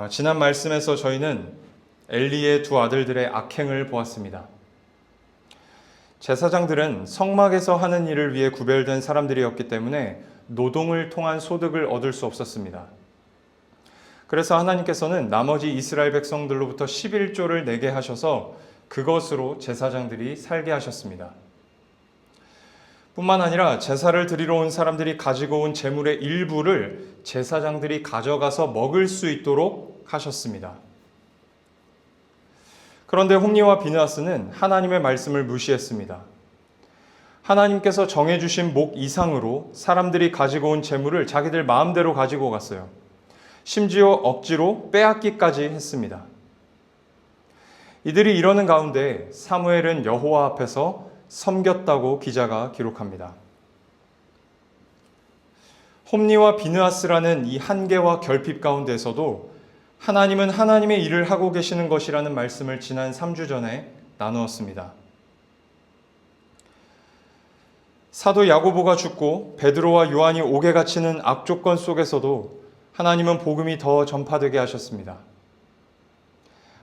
지난 말씀에서 저희는 엘리의 두 아들들의 악행을 보았습니다. 제사장들은 성막에서 하는 일을 위해 구별된 사람들이었기 때문에 노동을 통한 소득을 얻을 수 없었습니다. 그래서 하나님께서는 나머지 이스라엘 백성들로부터 11조를 내게 하셔서 그것으로 제사장들이 살게 하셨습니다. 뿐만 아니라 제사를 드리러 온 사람들이 가지고 온 재물의 일부를 제사장들이 가져가서 먹을 수 있도록 하셨습니다. 그런데 홈리와 비느하스는 하나님의 말씀을 무시했습니다. 하나님께서 정해주신 목 이상으로 사람들이 가지고 온 재물을 자기들 마음대로 가지고 갔어요. 심지어 억지로 빼앗기까지 했습니다. 이들이 이러는 가운데 사무엘은 여호와 앞에서 섬겼다고 기자가 기록합니다. 홈리와 비느하스라는 이 한계와 결핍 가운데서도 하나님은 하나님의 일을 하고 계시는 것이라는 말씀을 지난 3주 전에 나누었습니다. 사도 야고보가 죽고 베드로와 요한이 옥에 갇히는 악조건 속에서도 하나님은 복음이 더 전파되게 하셨습니다.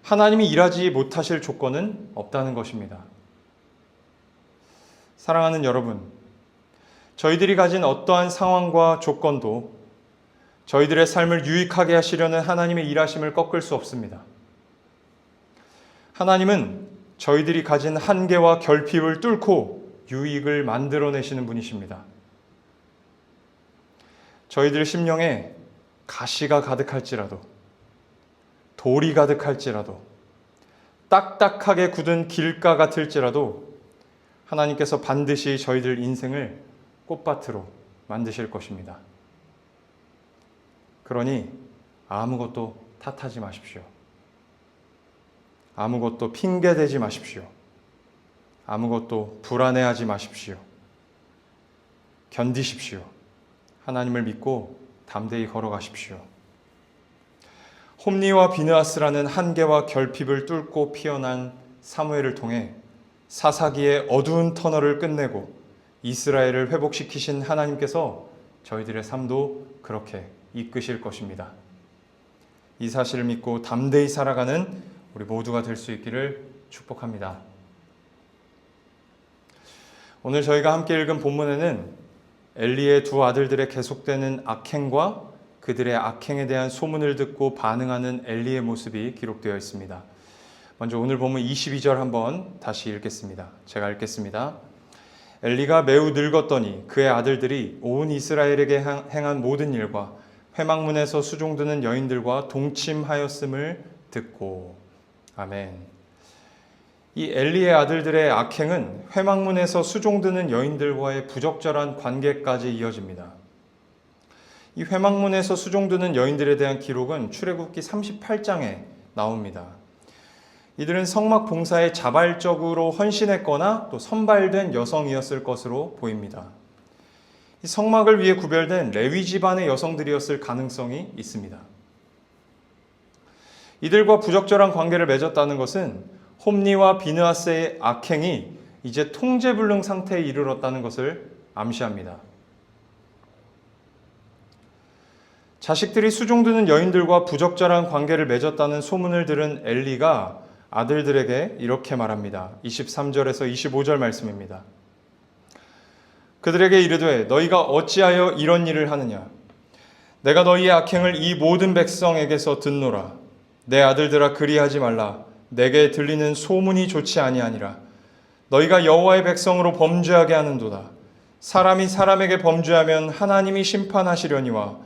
하나님이 일하지 못하실 조건은 없다는 것입니다. 사랑하는 여러분, 저희들이 가진 어떠한 상황과 조건도 저희들의 삶을 유익하게 하시려는 하나님의 일하심을 꺾을 수 없습니다. 하나님은 저희들이 가진 한계와 결핍을 뚫고 유익을 만들어내시는 분이십니다. 저희들 심령에 가시가 가득할지라도, 돌이 가득할지라도, 딱딱하게 굳은 길가 같을지라도 하나님께서 반드시 저희들 인생을 꽃밭으로 만드실 것입니다. 그러니 아무것도 탓하지 마십시오. 아무것도 핑계대지 마십시오. 아무것도 불안해하지 마십시오. 견디십시오. 하나님을 믿고 담대히 걸어가십시오. 홈리와 비느하스라는 한계와 결핍을 뚫고 피어난 사무엘을 통해 사사기의 어두운 터널을 끝내고 이스라엘을 회복시키신 하나님께서 저희들의 삶도 그렇게 이끄실 것입니다. 이 사실을 믿고 담대히 살아가는 우리 모두가 될 수 있기를 축복합니다. 오늘 저희가 함께 읽은 본문에는 엘리의 두 아들들의 계속되는 악행과 그들의 악행에 대한 소문을 듣고 반응하는 엘리의 모습이 기록되어 있습니다. 먼저 오늘 본문 22절 한번 다시 읽겠습니다. 제가 읽겠습니다. 엘리가 매우 늙었더니 그의 아들들이 온 이스라엘에게 행한 모든 일과 회막문에서 수종드는 여인들과 동침하였음을 듣고. 아멘. 이 엘리의 아들들의 악행은 회막문에서 수종드는 여인들과의 부적절한 관계까지 이어집니다. 이 회막문에서 수종드는 여인들에 대한 기록은 출애굽기 38장에 나옵니다. 이들은 성막 봉사에 자발적으로 헌신했거나 또 선발된 여성이었을 것으로 보입니다. 이 성막을 위해 구별된 레위 집안의 여성들이었을 가능성이 있습니다. 이들과 부적절한 관계를 맺었다는 것은 홈리와 비느하스의 악행이 이제 통제불능 상태에 이르렀다는 것을 암시합니다. 자식들이 수종드는 여인들과 부적절한 관계를 맺었다는 소문을 들은 엘리가 아들들에게 이렇게 말합니다. 23절에서 25절 말씀입니다. 그들에게 이르되 너희가 어찌하여 이런 일을 하느냐? 내가 너희의 악행을 이 모든 백성에게서 듣노라. 내 아들들아 그리하지 말라. 내게 들리는 소문이 좋지 아니하니라. 너희가 여호와의 백성으로 범죄하게 하는도다. 사람이 사람에게 범죄하면 하나님이 심판하시려니와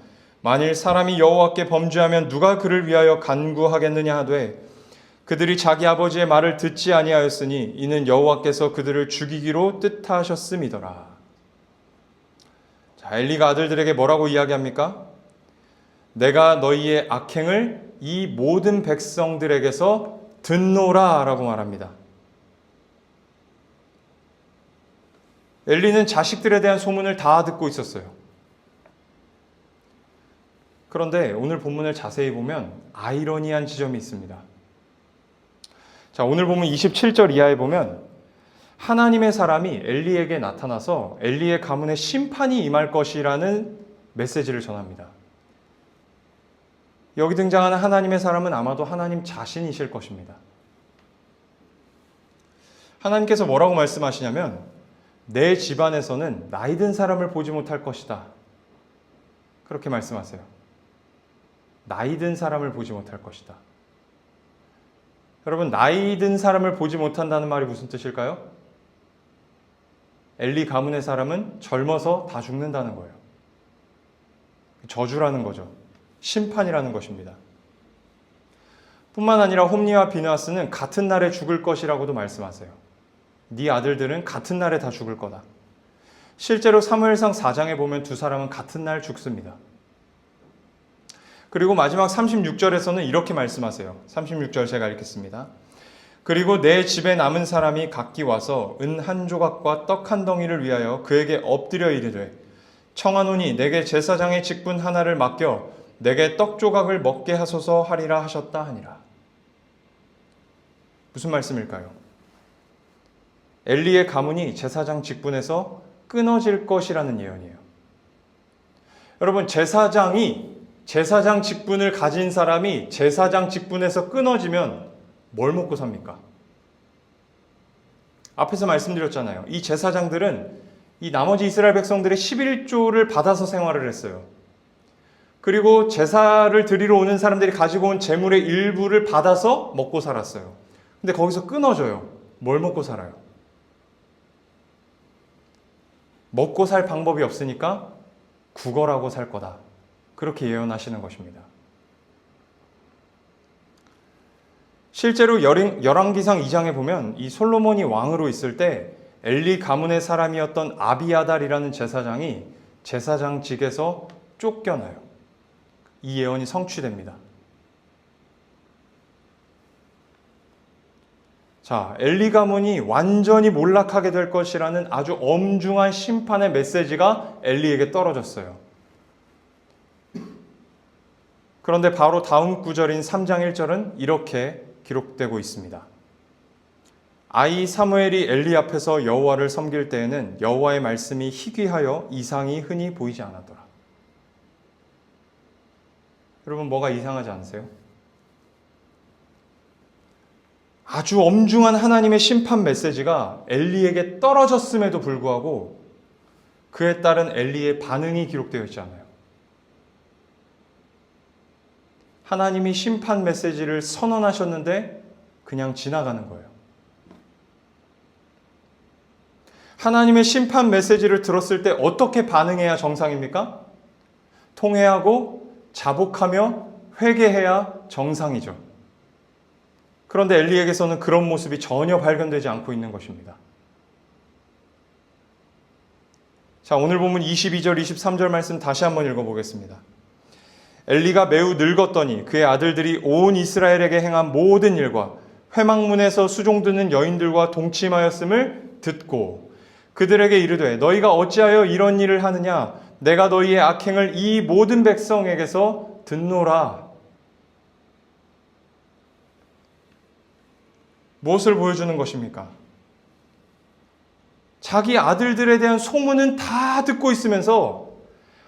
만일 사람이 여호와께 범죄하면 누가 그를 위하여 간구하겠느냐 하되 그들이 자기 아버지의 말을 듣지 아니하였으니 이는 여호와께서 그들을 죽이기로 뜻하셨음이더라. 자, 엘리가 아들들에게 뭐라고 이야기합니까? 내가 너희의 악행을 이 모든 백성들에게서 듣노라 라고 말합니다. 엘리는 자식들에 대한 소문을 다 듣고 있었어요. 그런데 오늘 본문을 자세히 보면 아이러니한 지점이 있습니다. 자, 오늘 보면 27절 이하에 보면 하나님의 사람이 엘리에게 나타나서 엘리의 가문에 심판이 임할 것이라는 메시지를 전합니다. 여기 등장하는 하나님의 사람은 아마도 하나님 자신이실 것입니다. 하나님께서 뭐라고 말씀하시냐면 내 집안에서는 나이 든 사람을 보지 못할 것이다. 그렇게 말씀하세요. 나이 든 사람을 보지 못할 것이다. 여러분, 나이 든 사람을 보지 못한다는 말이 무슨 뜻일까요? 엘리 가문의 사람은 젊어서 다 죽는다는 거예요. 저주라는 거죠. 심판이라는 것입니다. 뿐만 아니라 홈리와 비느하스는 같은 날에 죽을 것이라고도 말씀하세요. 네 아들들은 같은 날에 다 죽을 거다. 실제로 사무엘상 4장에 보면 두 사람은 같은 날 죽습니다. 그리고 마지막 36절에서는 이렇게 말씀하세요. 36절 제가 읽겠습니다. 그리고 내 집에 남은 사람이 각기 와서 은 한 조각과 떡 한 덩이를 위하여 그에게 엎드려 이르되 청하노니 내게 제사장의 직분 하나를 맡겨 내게 떡 조각을 먹게 하소서 하리라 하셨다 하니라. 무슨 말씀일까요? 엘리의 가문이 제사장 직분에서 끊어질 것이라는 예언이에요. 여러분, 제사장 직분을 가진 사람이 제사장 직분에서 끊어지면 뭘 먹고 삽니까? 앞에서 말씀드렸잖아요. 이 제사장들은 이 나머지 이스라엘 백성들의 11조를 받아서 생활을 했어요. 그리고 제사를 드리러 오는 사람들이 가지고 온 재물의 일부를 받아서 먹고 살았어요. 근데 거기서 끊어져요. 뭘 먹고 살아요? 먹고 살 방법이 없으니까 구걸하고 살 거다. 그렇게 예언하시는 것입니다. 실제로 열왕기상 2장에 보면 이 솔로몬이 왕으로 있을 때 엘리 가문의 사람이었던 아비아달이라는 제사장이 제사장직에서 쫓겨나요. 이 예언이 성취됩니다. 자, 엘리 가문이 완전히 몰락하게 될 것이라는 아주 엄중한 심판의 메시지가 엘리에게 떨어졌어요. 그런데 바로 다음 구절인 3장 1절은 이렇게 기록되고 있습니다. 아이 사무엘이 엘리 앞에서 여호와를 섬길 때에는 여호와의 말씀이 희귀하여 이상이 흔히 보이지 않았더라. 여러분, 뭐가 이상하지 않으세요? 아주 엄중한 하나님의 심판 메시지가 엘리에게 떨어졌음에도 불구하고 그에 따른 엘리의 반응이 기록되어 있지 않아요. 하나님이 심판 메시지를 선언하셨는데 그냥 지나가는 거예요. 하나님의 심판 메시지를 들었을 때 어떻게 반응해야 정상입니까? 통회하고 자복하며 회개해야 정상이죠. 그런데 엘리에게서는 그런 모습이 전혀 발견되지 않고 있는 것입니다. 자, 오늘 본문 22절, 23절 말씀 다시 한번 읽어보겠습니다. 엘리가 매우 늙었더니 그의 아들들이 온 이스라엘에게 행한 모든 일과 회막문에서 수종드는 여인들과 동침하였음을 듣고 그들에게 이르되 너희가 어찌하여 이런 일을 하느냐? 내가 너희의 악행을 이 모든 백성에게서 듣노라. 무엇을 보여주는 것입니까? 자기 아들들에 대한 소문은 다 듣고 있으면서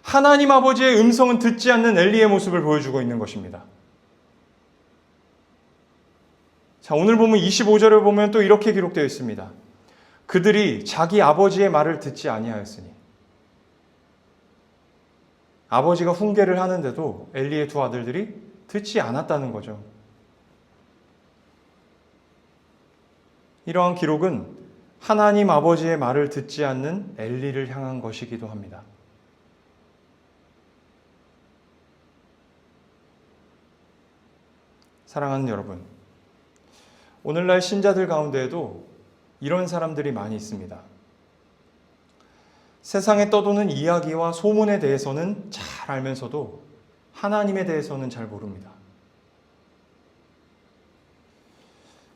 하나님 아버지의 음성은 듣지 않는 엘리의 모습을 보여주고 있는 것입니다. 자, 오늘 보면 25절에 보면 또 이렇게 기록되어 있습니다. 그들이 자기 아버지의 말을 듣지 아니하였으니. 아버지가 훈계를 하는데도 엘리의 두 아들들이 듣지 않았다는 거죠. 이러한 기록은 하나님 아버지의 말을 듣지 않는 엘리를 향한 것이기도 합니다. 사랑하는 여러분, 오늘날 신자들 가운데에도 이런 사람들이 많이 있습니다. 세상에 떠도는 이야기와 소문에 대해서는 잘 알면서도 하나님에 대해서는 잘 모릅니다.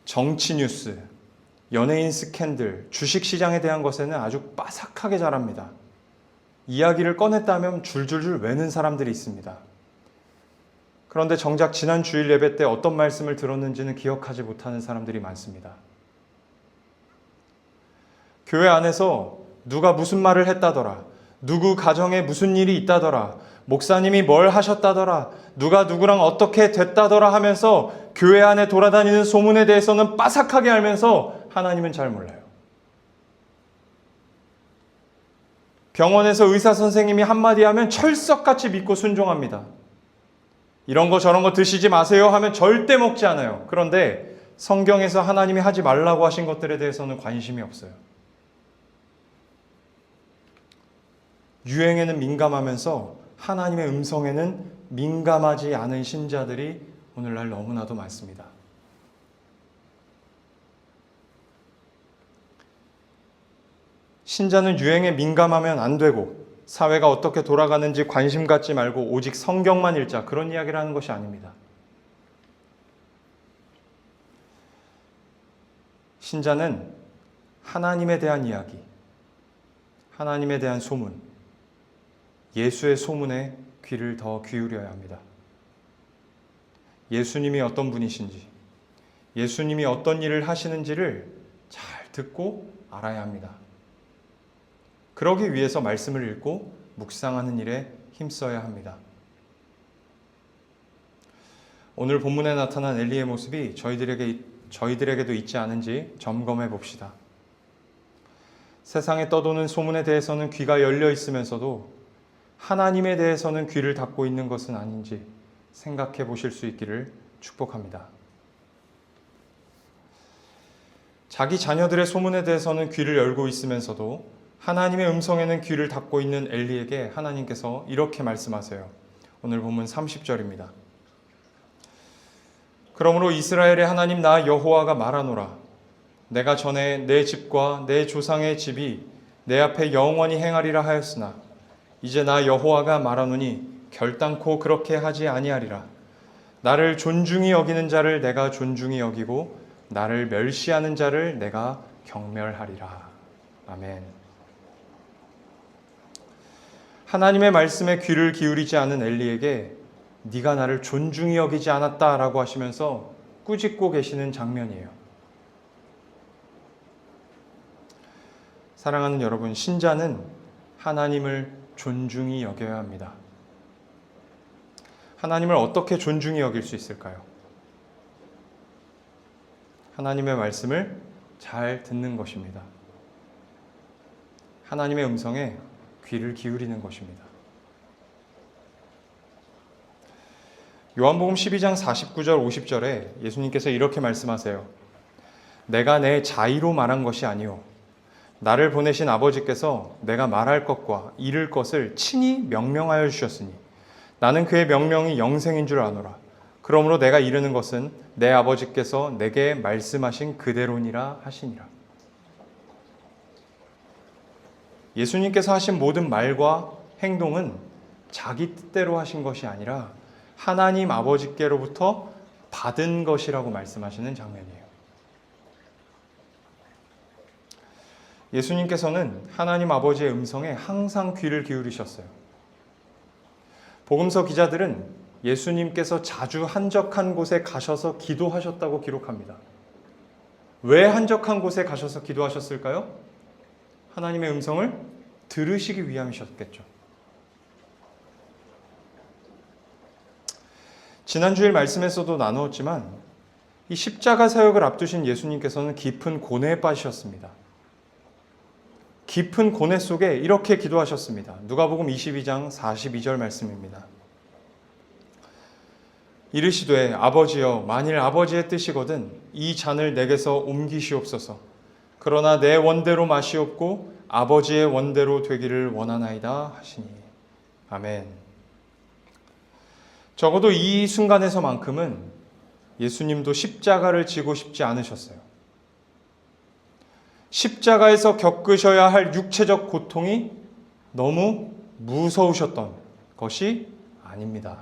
정치 뉴스, 연예인 스캔들, 주식시장에 대한 것에는 아주 빠삭하게 잘합니다. 이야기를 꺼냈다면 줄줄줄 외는 사람들이 있습니다. 그런데 정작 지난 주일 예배 때 어떤 말씀을 들었는지는 기억하지 못하는 사람들이 많습니다. 교회 안에서 누가 무슨 말을 했다더라, 누구 가정에 무슨 일이 있다더라, 목사님이 뭘 하셨다더라, 누가 누구랑 어떻게 됐다더라 하면서 교회 안에 돌아다니는 소문에 대해서는 빠삭하게 알면서 하나님은 잘 몰라요. 병원에서 의사 선생님이 한마디 하면 철석같이 믿고 순종합니다. 이런 거 저런 거 드시지 마세요 하면 절대 먹지 않아요. 그런데 성경에서 하나님이 하지 말라고 하신 것들에 대해서는 관심이 없어요. 유행에는 민감하면서 하나님의 음성에는 민감하지 않은 신자들이 오늘날 너무나도 많습니다. 신자는 유행에 민감하면 안 되고 사회가 어떻게 돌아가는지 관심 갖지 말고 오직 성경만 읽자, 그런 이야기를 하는 것이 아닙니다. 신자는 하나님에 대한 이야기, 하나님에 대한 소문, 예수의 소문에 귀를 더 기울여야 합니다. 예수님이 어떤 분이신지, 예수님이 어떤 일을 하시는지를 잘 듣고 알아야 합니다. 그러기 위해서 말씀을 읽고 묵상하는 일에 힘써야 합니다. 오늘 본문에 나타난 엘리의 모습이 저희들에게도 있지 않은지 점검해 봅시다. 세상에 떠도는 소문에 대해서는 귀가 열려 있으면서도 하나님에 대해서는 귀를 닫고 있는 것은 아닌지 생각해 보실 수 있기를 축복합니다. 자기 자녀들의 소문에 대해서는 귀를 열고 있으면서도 하나님의 음성에는 귀를 닫고 있는 엘리에게 하나님께서 이렇게 말씀하세요. 오늘 본문 30절입니다. 그러므로 이스라엘의 하나님 나 여호와가 말하노라. 내가 전에 내 집과 내 조상의 집이 내 앞에 영원히 행하리라 하였으나 이제 나 여호와가 말하노니 결단코 그렇게 하지 아니하리라. 나를 존중히 여기는 자를 내가 존중히 여기고 나를 멸시하는 자를 내가 경멸하리라. 아멘. 하나님의 말씀에 귀를 기울이지 않은 엘리에게 네가 나를 존중히 여기지 않았다라고 하시면서 꾸짖고 계시는 장면이에요. 사랑하는 여러분, 신자는 하나님을 존중히 여겨야 합니다. 하나님을 어떻게 존중히 여길 수 있을까요? 하나님의 말씀을 잘 듣는 것입니다. 하나님의 음성에 귀를 기울이는 것입니다. 요한복음 12장 49절 50절에 예수님께서 이렇게 말씀하세요. 내가 내 자의로 말한 것이 아니오 나를 보내신 아버지께서 내가 말할 것과 이를 것을 친히 명령하여 주셨으니 나는 그의 명령이 영생인 줄 아노라. 그러므로 내가 이르는 것은 내 아버지께서 내게 말씀하신 그대로니라 하시니라. 예수님께서 하신 모든 말과 행동은 자기 뜻대로 하신 것이 아니라 하나님 아버지께로부터 받은 것이라고 말씀하시는 장면이에요. 예수님께서는 하나님 아버지의 음성에 항상 귀를 기울이셨어요. 복음서 기자들은 예수님께서 자주 한적한 곳에 가셔서 기도하셨다고 기록합니다. 왜 한적한 곳에 가셔서 기도하셨을까요? 하나님의 음성을 들으시기 위함이셨겠죠. 지난주일 말씀에서도 나누었지만 이 십자가 사역을 앞두신 예수님께서는 깊은 고뇌에 빠지셨습니다. 깊은 고뇌 속에 이렇게 기도하셨습니다. 누가복음 22장 42절 말씀입니다. 이르시되 아버지여 만일 아버지의 뜻이거든 이 잔을 내게서 옮기시옵소서. 그러나 내 원대로 마시옵고 아버지의 원대로 되기를 원하나이다 하시니. 아멘. 적어도 이 순간에서만큼은 예수님도 십자가를 지고 싶지 않으셨어요. 십자가에서 겪으셔야 할 육체적 고통이 너무 무서우셨던 것이 아닙니다.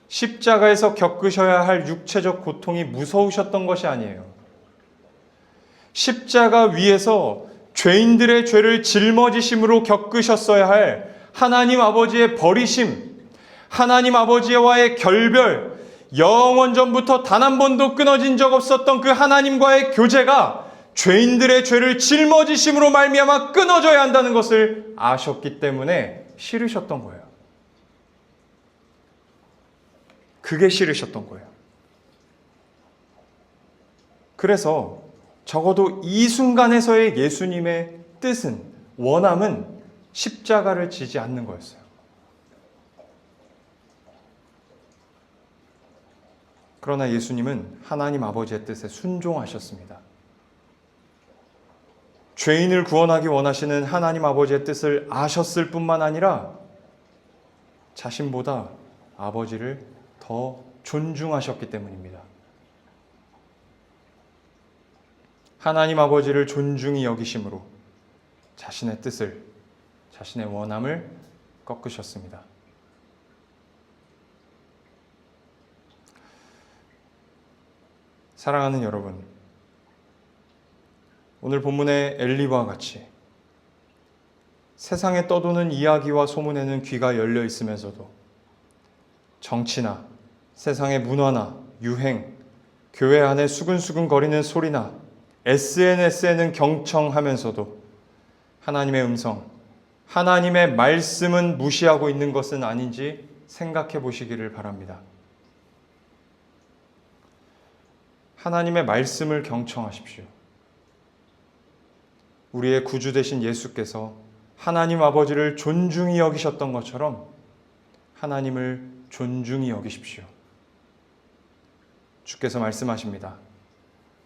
십자가에서 겪으셔야 할 육체적 고통이 무서우셨던 것이 아니에요. 십자가 위에서 죄인들의 죄를 짊어지심으로 겪으셨어야 할 하나님 아버지의 버리심, 하나님 아버지와의 결별, 영원전부터 단 한 번도 끊어진 적 없었던 그 하나님과의 교제가 죄인들의 죄를 짊어지심으로 말미암아 끊어져야 한다는 것을 아셨기 때문에 싫으셨던 거예요. 그게 싫으셨던 거예요. 그래서 적어도 이 순간에서의 예수님의 뜻은, 원함은 십자가를 지지 않는 거였어요. 그러나 예수님은 하나님 아버지의 뜻에 순종하셨습니다. 죄인을 구원하기 원하시는 하나님 아버지의 뜻을 아셨을 뿐만 아니라 자신보다 아버지를 더 존중하셨기 때문입니다. 하나님 아버지를 존중히 여기심으로 자신의 뜻을, 자신의 원함을 꺾으셨습니다. 사랑하는 여러분, 오늘 본문의 엘리와 같이 세상에 떠도는 이야기와 소문에는 귀가 열려 있으면서도 정치나 세상의 문화나 유행, 교회 안에 수근수근 거리는 소리나 SNS에는 경청하면서도 하나님의 음성, 하나님의 말씀은 무시하고 있는 것은 아닌지 생각해 보시기를 바랍니다. 하나님의 말씀을 경청하십시오. 우리의 구주 되신 예수께서 하나님 아버지를 존중히 여기셨던 것처럼 하나님을 존중히 여기십시오. 주께서 말씀하십니다.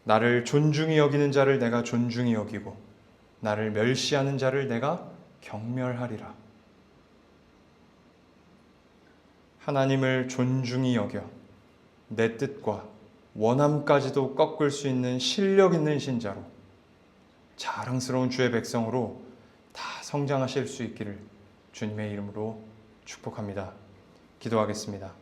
나를 존중히 여기는 자를 내가 존중히 여기고 나를 멸시하는 자를 내가 경멸하리라. 하나님을 존중히 여겨 내 뜻과 원함까지도 꺾을 수 있는 실력 있는 신자로, 자랑스러운 주의 백성으로 다 성장하실 수 있기를 주님의 이름으로 축복합니다. 기도하겠습니다.